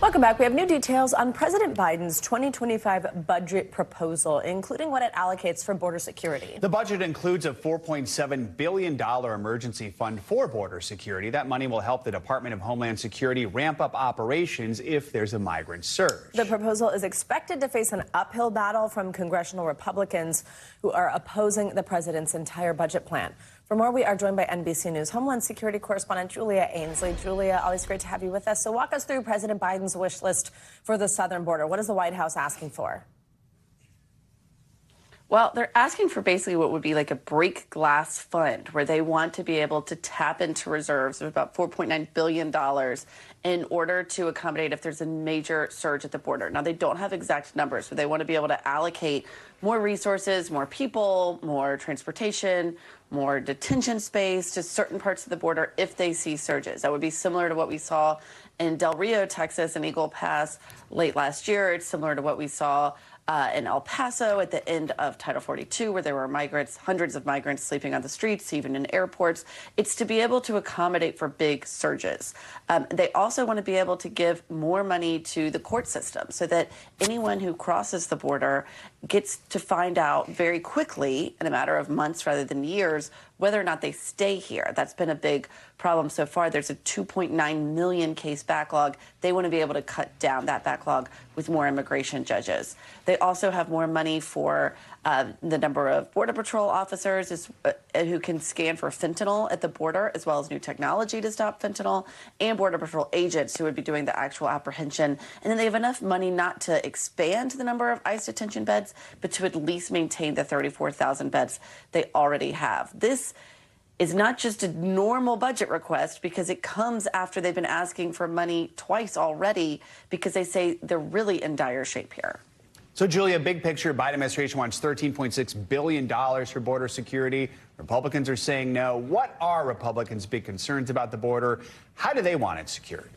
Welcome back. We have new details on President Biden's 2025 budget proposal, including what it allocates for border security. The budget includes a $4.7 billion emergency fund for border security. That money will help the Department of Homeland Security ramp up operations if there's a migrant surge. The proposal is expected to face an uphill battle from congressional Republicans who are opposing the president's entire budget plan. For more, we are joined by NBC News Homeland Security correspondent Julia Ainsley. Julia, always great to have you with us. So walk us through President Biden's wish list for the southern border. What is the White House asking for? Well, they're asking for basically what would be like a break glass fund, where they want to be able to tap into reserves of about $4.9 billion in order to accommodate if there's a major surge at the border. Now, they don't have exact numbers, but they want to be able to allocate more resources, more people, more transportation, more detention space to certain parts of the border if they see surges. That would be similar to what we saw in Del Rio, Texas, and Eagle Pass late last year. It's similar to what we saw in El Paso at the end of Title 42, where there were migrants, hundreds of migrants sleeping on the streets, even in airports. It's to be able to accommodate for big surges. They also want to be able to give more money to the court system so that anyone who crosses the border gets to find out very quickly, in a matter of months rather than years, whether or not they stay here. That's been a big problem so far. There's a 2.9 million case backlog. They want to be able to cut down that backlog with more immigration judges. They also have more money for the number of Border Patrol officers who can scan for fentanyl at the border, as well as new technology to stop fentanyl, and Border Patrol agents who would be doing the actual apprehension. And then they have enough money not to expand the number of ICE detention beds, but to at least maintain the 34,000 beds they already have. This is not just a normal budget request, because it comes after they've been asking for money twice already, because they say they're really in dire shape here. So, Julia, big picture, Biden administration wants $13.6 billion for border security. Republicans are saying no. What are Republicans' big concerns about the border? How do they want it secured?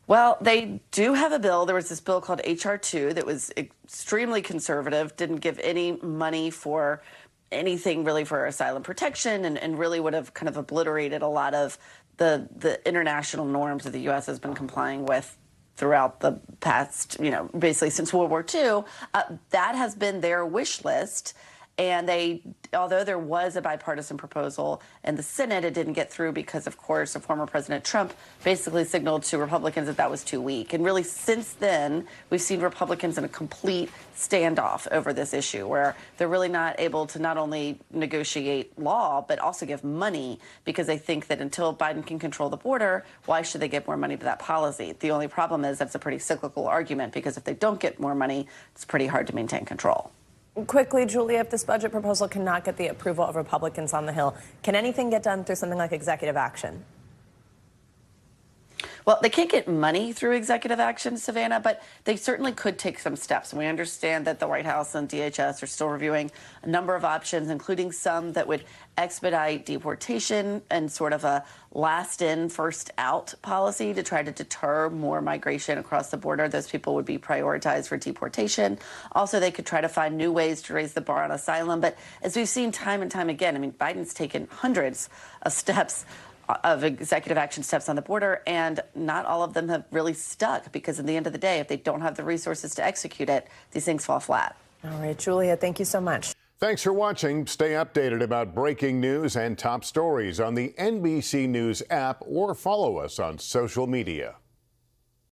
Well, they do have a bill. There was this bill called H.R. 2 that was extremely conservative, didn't give any money for anything really for asylum protection, and really would have kind of obliterated a lot of the international norms that the U.S. has been complying with throughout the past, basically since World War II. That has been their wish list. And although there was a bipartisan proposal in the Senate, it didn't get through because, of course, former President Trump basically signaled to Republicans that that was too weak. And really, since then, we've seen Republicans in a complete standoff over this issue, where they're really not able to not only negotiate law, but also give money, because they think that until Biden can control the border, why should they give more money to that policy? The only problem is that's a pretty cyclical argument, because if they don't get more money, it's pretty hard to maintain control. Quickly, Julia, if this budget proposal cannot get the approval of Republicans on the Hill, can anything get done through something like executive action? Well, they can't get money through executive action, Savannah, but they certainly could take some steps. And we understand that the White House and DHS are still reviewing a number of options, including some that would expedite deportation and sort of a last in, first out policy to try to deter more migration across the border. Those people would be prioritized for deportation. Also, they could try to find new ways to raise the bar on asylum. But as we've seen time and time again, Biden's taken hundreds of steps of executive action steps on the border, and not all of them have really stuck, because at the end of the day, if they don't have the resources to execute it, these things fall flat. All right, Julia, thank you so much. Thanks for watching. Stay updated about breaking news and top stories on the NBC News app, or follow us on social media.